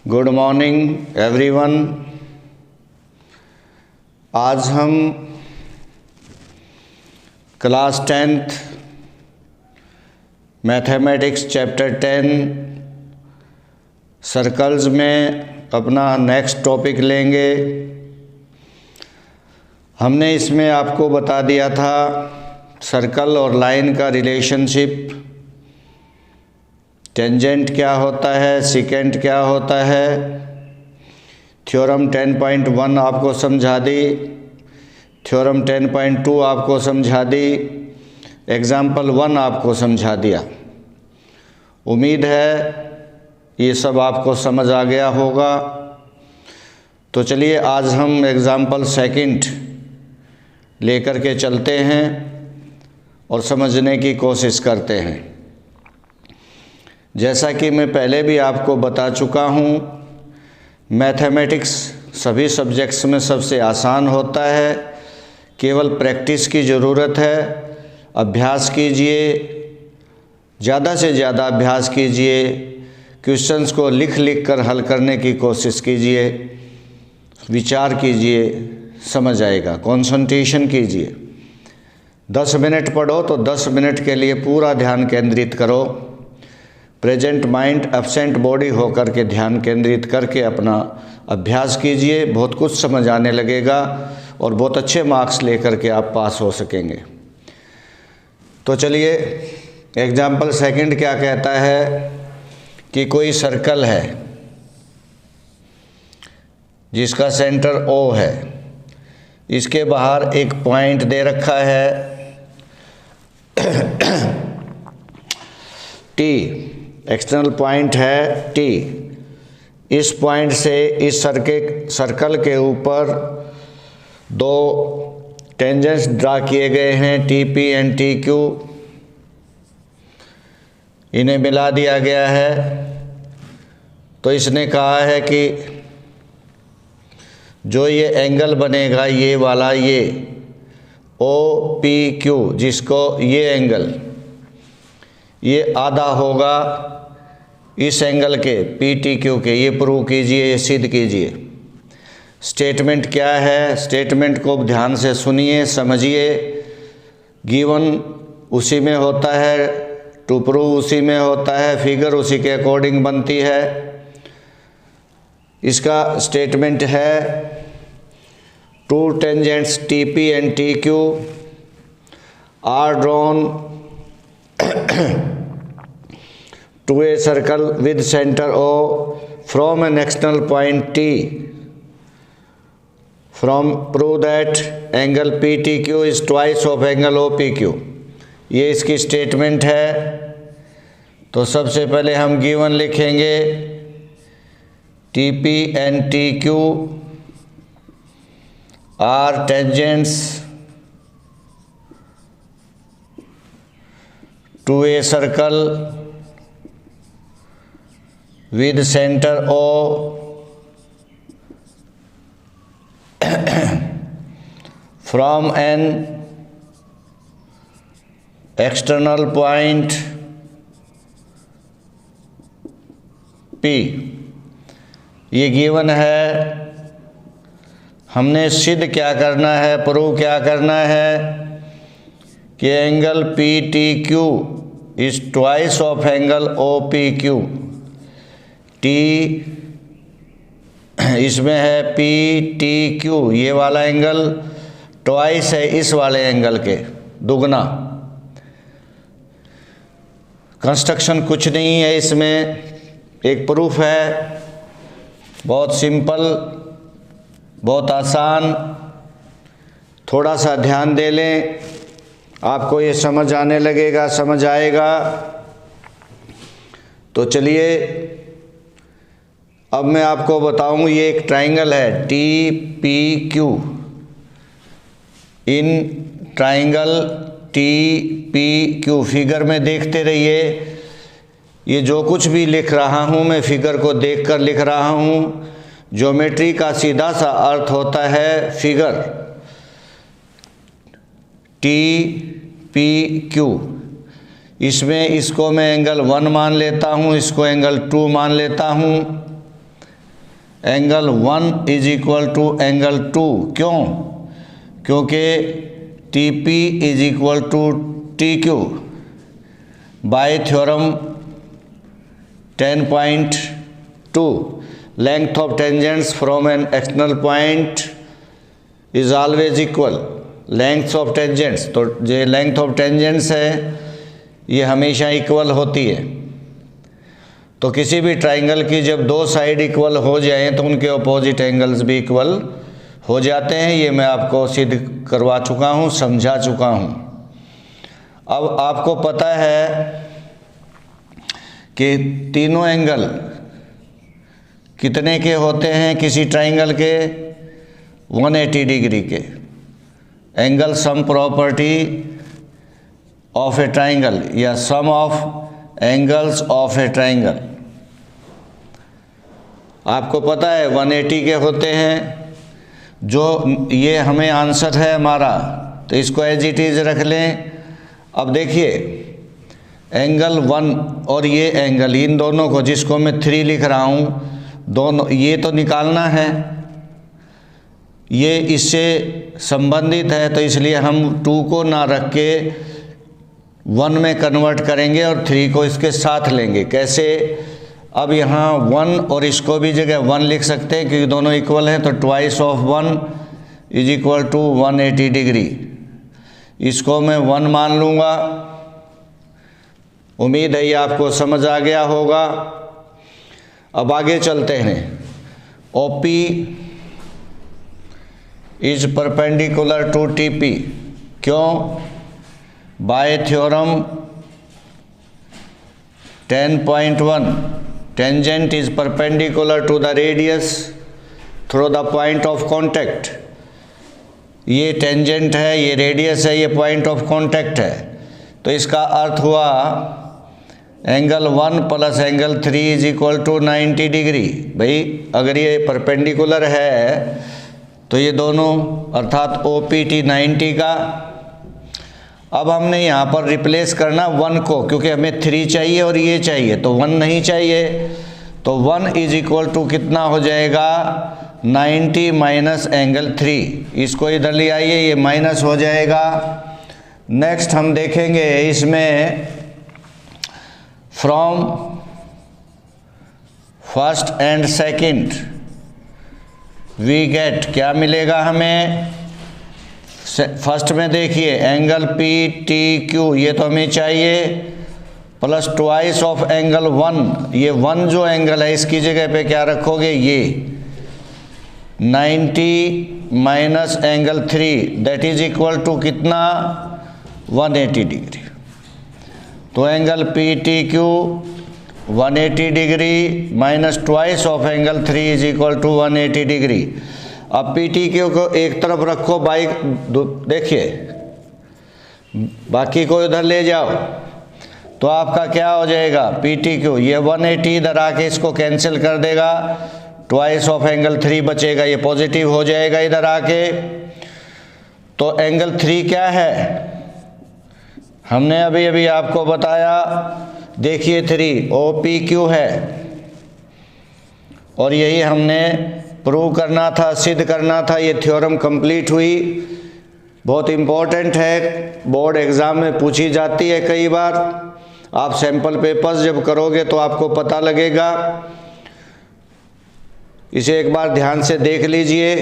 Good morning everyone. आज हम class 10th mathematics chapter 10 circles में अपना नेक्स्ट टॉपिक लेंगे। हमने इसमें आपको बता दिया था सर्कल और लाइन का रिलेशनशिप, टेंजेंट क्या होता है, सिकेंट क्या होता है। थ्योरम 10.1 आपको समझा दी, थ्योरम 10.2 आपको समझा दी, एग्जाम्पल 1 आपको समझा दिया। उम्मीद है ये सब आपको समझ आ गया होगा। तो चलिए आज हम एग्जाम्पल सेकंड लेकर के चलते हैं और समझने की कोशिश करते हैं। जैसा कि मैं पहले भी आपको बता चुका हूँ, मैथमेटिक्स सभी सब्जेक्ट्स में सबसे आसान होता है। केवल प्रैक्टिस की ज़रूरत है। अभ्यास कीजिए, ज़्यादा से ज़्यादा अभ्यास कीजिए, क्वेश्चंस को लिख लिख कर हल करने की कोशिश कीजिए, विचार कीजिए, समझ आएगा। कंसंट्रेशन कीजिए। 10 मिनट पढ़ो तो 10 मिनट के लिए पूरा ध्यान केंद्रित करो। प्रेजेंट माइंड एब्सेंट बॉडी होकर के ध्यान केंद्रित करके अपना अभ्यास कीजिए। बहुत कुछ समझ आने लगेगा और बहुत अच्छे मार्क्स लेकर के आप पास हो सकेंगे। तो चलिए एग्जाम्पल सेकंड क्या कहता है कि कोई सर्कल है जिसका सेंटर O है, इसके बाहर एक पॉइंट दे रखा है T, एक्सटर्नल पॉइंट है T। इस पॉइंट से इस सर्कल के ऊपर दो टेंजेंट्स ड्रा किए गए हैं TP एंड TQ। इन्हें मिला दिया गया है। तो इसने कहा है कि जो ये एंगल बनेगा, ये वाला, ये OPQ, जिसको ये एंगल, ये आधा होगा इस एंगल के PTQ के। ये प्रूव कीजिए, ये सिद्ध कीजिए। स्टेटमेंट क्या है, स्टेटमेंट को ध्यान से सुनिए, समझिए। गिवन उसी में होता है, टू प्रूव उसी में होता है, फिगर उसी के अकॉर्डिंग बनती है। इसका स्टेटमेंट है two tangents TP and TQ are drawn to a circle with center O from an external point T. Prove that angle PTQ is twice of angle OPQ. ये इसकी स्टेटमेंट है। तो सबसे पहले हम गिवन लिखेंगे TP and TQ are tangents to a circle with center O from an external point P। ये given है। हमने सिद्ध क्या करना है, प्रूव क्या करना है कि angle PTQ is twice of angle OPQ। T इसमें है PTQ, ये वाला एंगल ट्वाइस है इस वाले एंगल के, दुगना। कंस्ट्रक्शन कुछ नहीं है इसमें, एक प्रूफ है। बहुत सिंपल, बहुत आसान। थोड़ा सा ध्यान दे लें, आपको ये समझ आने लगेगा, समझ आएगा। तो चलिए अब मैं आपको बताऊं, ये एक ट्राइंगल है TPQ। In triangle TPQ figure में देखते रहिए। ये जो कुछ भी लिख रहा हूं मैं फिगर को देखकर लिख रहा हूं। ज्योमेट्री का सीधा सा अर्थ होता है फिगर। TPQ, इसमें इसको मैं एंगल 1 मान लेता हूँ, इसको एंगल 2 मान लेता हूँ। Angle 1 is equal to angle 2। क्यों? क्योंकि T P is equal to T Q by theorem 10.2 length of tangents from an external point is always equal. Length of tangents, तो जो लेंथ ऑफ टेंजेंट्स है ये हमेशा इक्वल होती है। तो किसी भी ट्राइंगल की जब दो साइड इक्वल हो जाएं तो उनके अपोजिट एंगल्स भी इक्वल हो जाते हैं। ये मैं आपको सिद्ध करवा चुका हूँ, समझा चुका हूँ। अब आपको पता है कि तीनों एंगल कितने के होते हैं किसी ट्राइंगल के? 180 डिग्री के। Angle sum property of a triangle या sum of angles of a triangle आपको पता है 180 के होते हैं। जो ये हमें आंसर है हमारा, तो इसको एज इट इज रख लें। अब देखिए एंगल 1 और ये एंगल, इन दोनों को, जिसको मैं 3 लिख रहा हूँ, दोनों ये तो निकालना है, ये इससे संबंधित है, तो इसलिए हम 2 को ना रख के 1 में कन्वर्ट करेंगे और 3 को इसके साथ लेंगे। कैसे? अब यहाँ 1 और इसको भी जगह 1 लिख सकते हैं क्योंकि दोनों इक्वल हैं, तो twice of 1 is equal to 180 degree. इसको मैं 1 मान लूँगा। उम्मीद है ये आपको समझ आ गया होगा। अब आगे चलते हैं। OP is perpendicular to TP। क्यों? By theorem 10.1 tangent is perpendicular to the radius through the point of contact. ये टेंजेंट है, ये रेडियस है, ये पॉइंट ऑफ कांटेक्ट है। तो इसका अर्थ हुआ angle 1 plus angle 3 is equal to 90 degree. भाई अगर ये परपेंडिकुलर है तो ये दोनों अर्थात OPT 90 का। अब हमने यहाँ पर रिप्लेस करना 1 को, क्योंकि हमें 3 चाहिए और ये चाहिए, तो 1 नहीं चाहिए। तो 1 इज इक्वल टू कितना हो जाएगा? 90 माइनस एंगल 3। इसको इधर ले आइए, ये माइनस हो जाएगा। नेक्स्ट हम देखेंगे इसमें from first and second we get, क्या मिलेगा हमें? फर्स्ट में देखिए एंगल PTQ, ये तो हमें चाहिए, प्लस ट्वाइस ऑफ एंगल 1। ये 1 जो एंगल है इसकी जगह पे क्या रखोगे? ये 90 minus angle 3 that is equal to कितना? 180 डिग्री। तो angle PTQ 180 degree minus twice of angle 3 is equal to 180 degree. अब PTQ को एक तरफ रखो, बाई देखिए, बाकी को इधर ले जाओ, तो आपका क्या हो जाएगा? PTQ ये 180 इधर आके इसको कैंसिल कर देगा, ट्वाइस ऑफ एंगल 3 बचेगा, ये पॉजिटिव हो जाएगा इधर आके। तो एंगल 3 क्या है? हमने अभी अभी आपको बताया, देखिए 3 OPQ है, और यही हमने प्रूव करना था, सिद्ध करना था। ये थ्योरम कंप्लीट हुई। बहुत इम्पोर्टेंट है, बोर्ड एग्ज़ाम में पूछी जाती है कई बार। आप सैंपल पेपर्स जब करोगे तो आपको पता लगेगा। इसे एक बार ध्यान से देख लीजिए,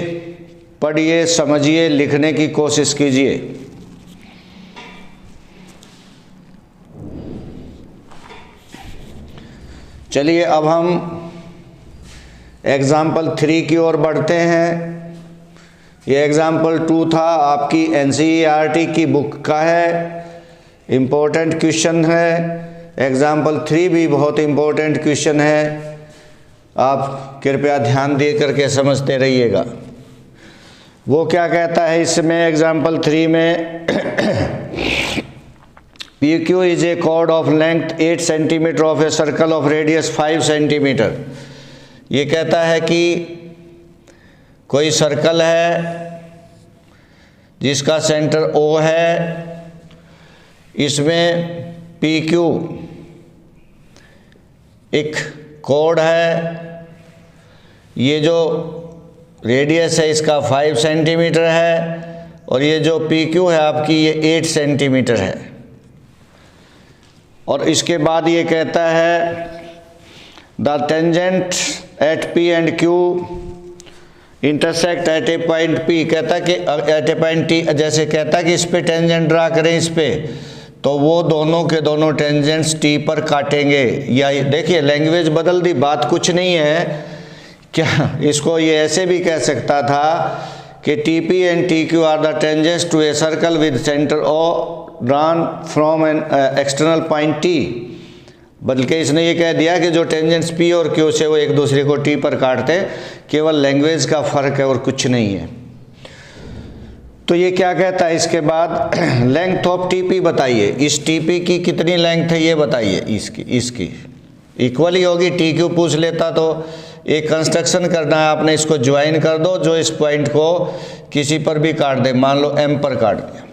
पढ़िए, समझिए, लिखने की कोशिश कीजिए। चलिए अब हम एग्ज़ाम्पल 3 की ओर बढ़ते हैं। ये एग्ज़ाम्पल 2 था, आपकी NCERT की बुक का है, इम्पोर्टेंट क्वेश्चन है। एग्ज़ाम्पल 3 भी बहुत इम्पोर्टेंट क्वेश्चन है, आप कृपया ध्यान दे करके समझते रहिएगा। वो क्या कहता है इसमें एग्ज़ाम्पल 3 में PQ is a chord of length 8 centimetre of a circle of radius 5 centimetre. ये कहता है कि कोई सर्कल है जिसका सेंटर O है, इसमें PQ एक कोड है ये जो रेडियस है इसका 5 सेंटीमीटर है और ये जो पी क्यू है आपकी ये 8 सेंटीमीटर है। और इसके बाद ये कहता है the tangent at P and Q intersect at A point P, कहता कि एट ए पॉइंट टी, जैसे कहता कि इस पे टेंजेंट ड्रा करें इस पे, तो वो दोनों के दोनों टेंजेंट्स टी पर काटेंगे। या देखिए लैंग्वेज बदल दी, बात कुछ नहीं है क्या, इसको ये ऐसे भी कह सकता था कि T P and T Q are the tangents to a circle with centre O drawn from an external point T, बल्कि इसने ये कह दिया कि जो टेंजेंट्स पी और क्यू से वो एक दूसरे को टी पर काटते, केवल लैंग्वेज का फ़र्क है और कुछ नहीं है। तो ये क्या कहता है इसके बाद, लेंथ ऑफ टी पी बताइए, इस टी पी की कितनी लेंथ है ये बताइए, इसकी इक्वल ही होगी। टी क्यू पूछ लेता तो एक कंस्ट्रक्शन करना है आपने, इसको ज्वाइन कर दो जो इस पॉइंट को किसी पर भी काट दे, मान लो एम पर काट दिया।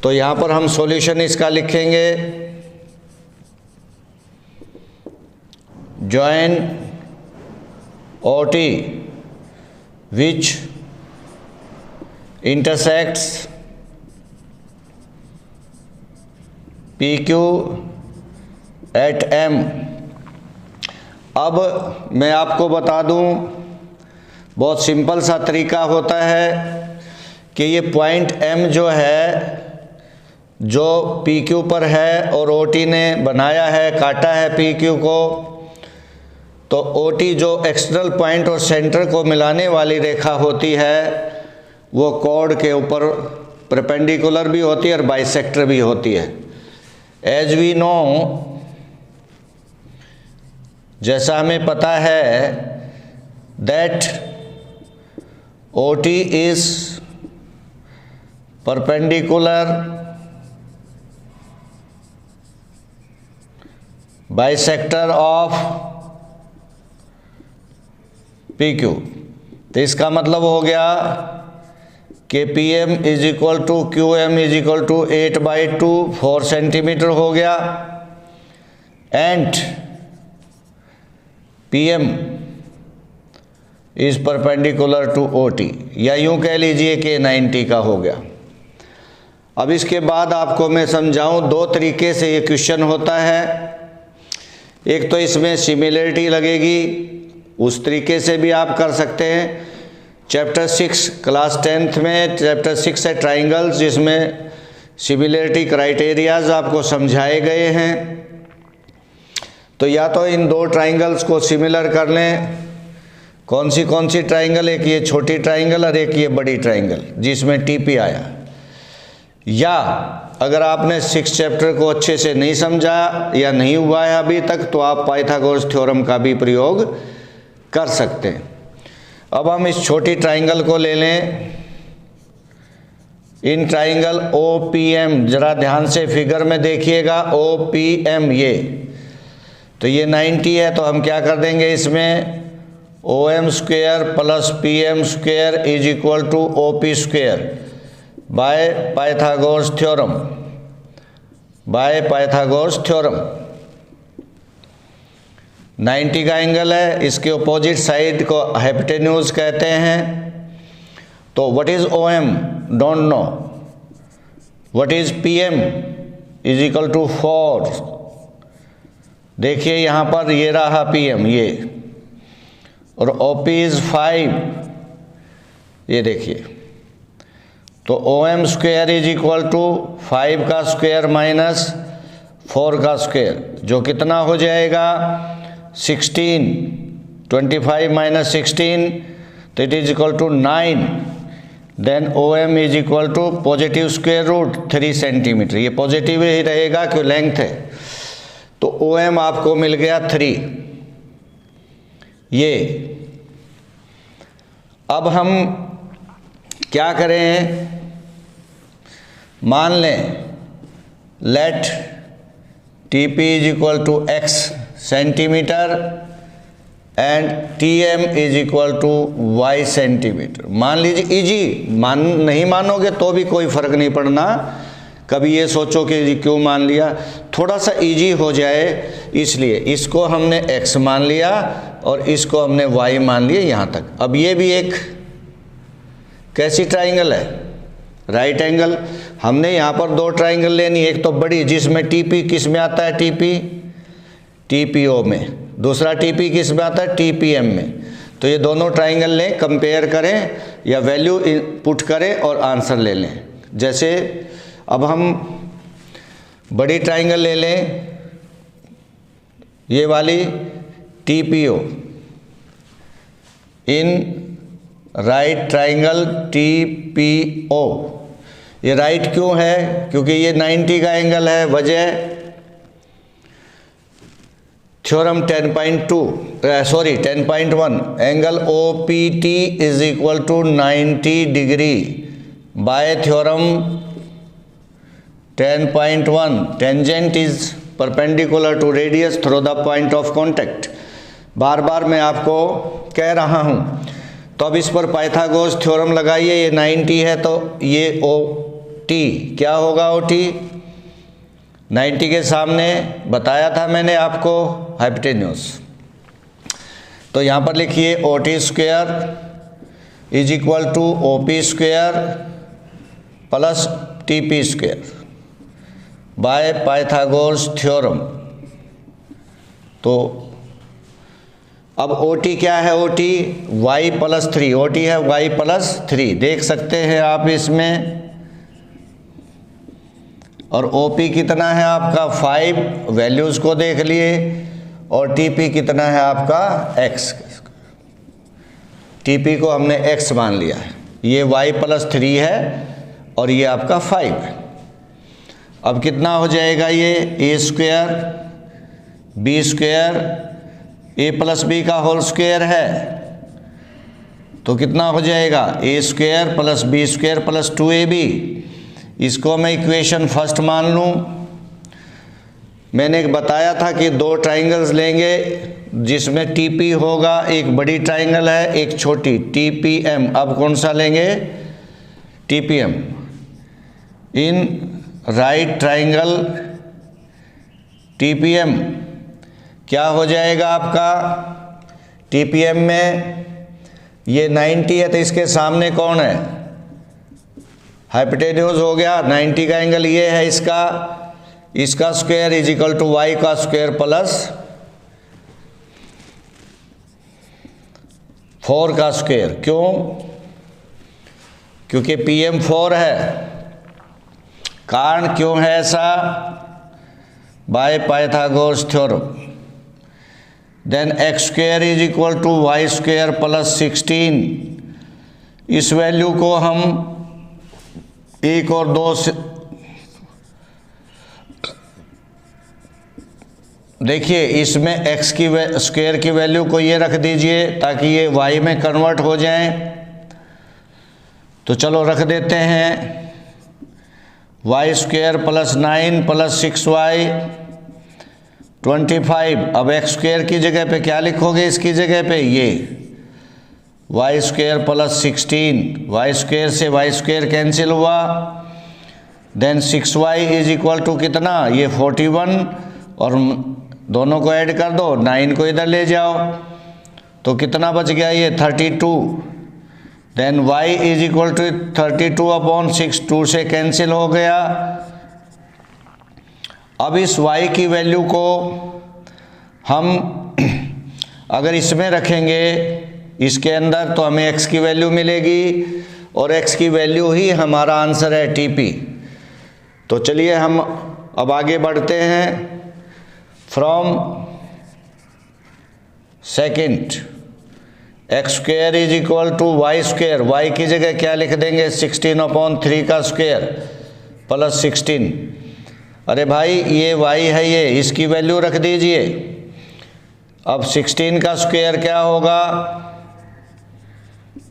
तो यहाँ पर हम सॉल्यूशन इसका लिखेंगे, join OT which intersects PQ at M। अब मैं आपको बता दूं, बहुत सिंपल सा तरीका होता है कि ये पॉइंट M जो है, जो PQ पर है और OT ने बनाया है, काटा है PQ को, तो OT जो एक्सटर्नल पॉइंट और सेंटर को मिलाने वाली रेखा होती है वो कॉर्ड के ऊपर परपेंडिकुलर भी होती है और बाइसेक्टर भी होती है। एज वी नो, जैसा हमें पता है, that OT is perpendicular bisector of P Q. तो इसका मतलब हो गया कि P M is equal to Q M is equal to 8/2 4 centimetre हो गया, and P M is perpendicular to O T, या यूं कह लीजिए कि 90 का हो गया। अब इसके बाद आपको मैं समझाऊं, दो तरीके से ये क्वेश्चन होता है। एक तो इसमें सिमिलरिटी लगेगी, उस तरीके से भी आप कर सकते हैं। चैप्टर 6 क्लास 10th में चैप्टर 6 है ट्राइंगल्स, जिसमें सिमिलरिटी क्राइटेरियाज आपको समझाए गए हैं। तो या तो इन दो ट्राइंगल्स को सिमिलर कर लें। कौन सी ट्राइंगल, एक ये छोटी ट्राइंगल और एक ये बड़ी ट्राइंगल जिसमें टीपी आया। या अगर आपने 6 चैप्टर को अच्छे से नहीं समझा या नहीं हुआ है अभी तक, तो आप पाइथागोरस थ्योरम का भी प्रयोग कर सकते हैं। अब हम इस छोटी ट्राइंगल को ले लें। इन ट्राइंगल OPM, जरा ध्यान से फिगर में देखिएगा, OPM ये, तो ये 90 है, तो हम क्या कर देंगे इसमें, OM square plus PM square is equal to OP square by Pythagoras theorem. 90 का एंगल है, इसके अपोजिट साइड को हाइपोटेन्यूज कहते हैं। तो what is OM, don't know. What is PM is equal to 4। देखिए यहाँ पर ये रहा PM ये, और OP इज 5, ये देखिए। तो OM square is equal to 5 का स्क्वेयर माइनस 4 का स्क्वेयर, जो कितना हो जाएगा 16। 25 माइनस 16, तो it is equal to 9। Then OM is equal to positive square root 3 centimetre. ये पॉजिटिव ही रहेगा क्यों लेंथ है। तो OM आपको मिल गया 3। ये अब हम क्या करें, मान लें let TP is equal to x centimetre and TM is equal to y centimetre. मान लीजिए इजी, नहीं मानोगे तो भी कोई फर्क नहीं पड़ना। कभी ये सोचो कि क्यों मान लिया, थोड़ा सा इजी हो जाए इसलिए इसको हमने x मान लिया और इसको हमने y मान लिया यहाँ तक। अब ये भी एक कैसी ट्राइंगल है, राइट एंगल। हमने यहाँ पर दो ट्राइंगल लेनी, एक तो बड़ी जिसमें टीपी किस में आता है, टीपीओ में, दूसरा टीपी किस में आता है, टीपीएम में। तो ये दोनों ट्राइंगल लें, कंपेयर करें या वैल्यू पुट करें और आंसर ले लें। जैसे अब हम बड़ी ट्राइंगल ले लें, ये वाली TPO in right triangle TPO. ये राइट क्यों है, क्योंकि ये 90 का एंगल है। वजह theorem 10.1 angle OPT is equal to 90 degree by theorem 10.1 tangent is perpendicular to radius through the point of contact. बार बार मैं आपको कह रहा हूं। तो अब इस पर पाइथागोरस थ्योरम लगाइए। ये 90 है तो ये OT क्या होगा, OT 90 के सामने बताया था मैंने आपको हाइपोटेन्यूज। तो यहाँ पर लिखिए OT square is equal to OP square plus TP square by Pythagoras theorem. तो अब OT क्या है, OT y+3, OT है y+3, देख सकते हैं आप इसमें। और OP कितना है आपका 5, वैल्यूज़ को देख लिए। और TP कितना है आपका x, TP को हमने x मान लिया है। ये y+3 है और ये आपका 5 है। अब कितना हो जाएगा, ये a square b square a+b का होल स्क्वायर है। तो कितना हो जाएगा, a square plus b square plus 2ab। इसको मैं इक्वेशन फर्स्ट मान लूँ। मैंने बताया था कि दो ट्राइंगल्स लेंगे जिसमें TP होगा, एक बड़ी ट्राइंगल है एक छोटी, TPM। अब कौन सा लेंगे, TPM इन राइट ट्राइंगल TPM। क्या हो जाएगा आपका, TPM में ये 90 है तो इसके सामने कौन है, हाइपोटेन्यूज हो गया। 90 का एंगल ये है, इसका square is equal to y का स्क्वायर प्लस 4 का स्क्वायर। क्यों, क्योंकि PM 4 है। कारण क्यों है ऐसा, by Pythagoras theorem. Then x square is equal to y square plus 16। इस वैल्यू को हम 1 और 2 से देखिए, इसमें x की स्क्वायर की वैल्यू को ये रख दीजिए ताकि ये y में कन्वर्ट हो जाए। तो चलो रख देते हैं y square plus 9 plus 6y 25। अब x स्क्वायर की जगह पे क्या लिखोगे, इसकी जगह पे ये y square plus 16, y square से y स्क्वायर कैंसिल हुआ। Then 6y is equal to कितना, ये 41 और दोनों को ऐड कर दो, 9 को इधर ले जाओ तो कितना बच गया, ये 32। Then y is equal to 32/6, 2 से कैंसिल हो गया। अब इस y की वैल्यू को हम अगर इसमें रखेंगे इसके अंदर तो हमें x की वैल्यू मिलेगी और x की वैल्यू ही हमारा आंसर है TP। तो चलिए हम अब आगे बढ़ते हैं। From second x square is equal to y square, y की जगह क्या लिख देंगे 16/3 का स्क्वायर प्लस 16। अरे भाई ये y है, ये इसकी वैल्यू रख दीजिए। अब 16 का स्क्वायर क्या होगा,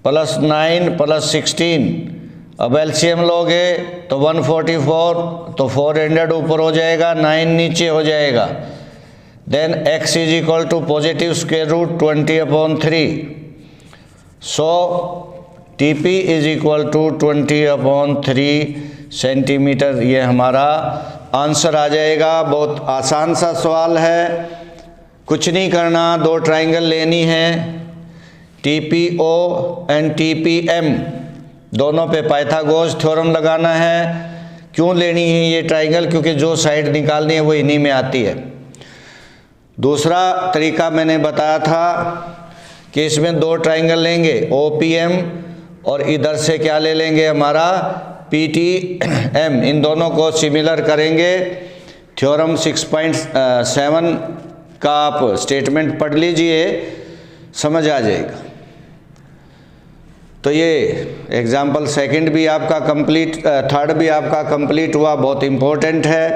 प्लस 9 प्लस 16। अब एलसीएम लोगे तो 144, तो 400 ऊपर हो जाएगा, 9 नीचे हो जाएगा। Then x is equal to positive square root 20/3। So TP is equal to 20/3 centimetre. ये हमारा आंसर आ जाएगा। बहुत आसान सा सवाल है, कुछ नहीं करना, दो ट्राइंगल लेनी है, TPO एंड TPM, दोनों पे पाइथागोरस थ्योरम लगाना है। क्यों लेनी है ये ट्राइंगल? क्योंकि जो साइड निकालनी है वो इन्हीं में आती है। दूसरा तरीका मैंने बताया था कि इसमें दो ट्राइंगल लेंगे OPM और इधर से क्या ले लेंगे हमारा PTM, इन दोनों को सिमिलर करेंगे। थ्योरम 6.7 का आप स्टेटमेंट पढ़ लीजिए, समझ आ जाएगा। तो ये एग्जाम्पल सेकंड भी आपका कंप्लीट, थर्ड भी आपका कंप्लीट हुआ, बहुत इम्पोर्टेंट है,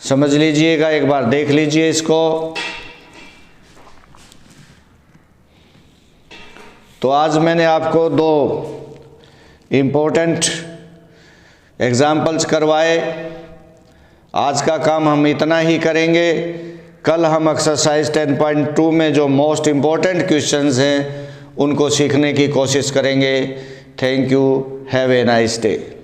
समझ लीजिएगा, एक बार देख लीजिए इसको। तो आज मैंने आपको दो इम्पोर्टेंट एग्जाम्पल्स करवाए। आज का काम हम इतना ही करेंगे। कल हम एक्सरसाइज 10.2 में जो मोस्ट इम्पोर्टेंट क्वेश्चंस हैं उनको सीखने की कोशिश करेंगे। Thank you, have a nice day.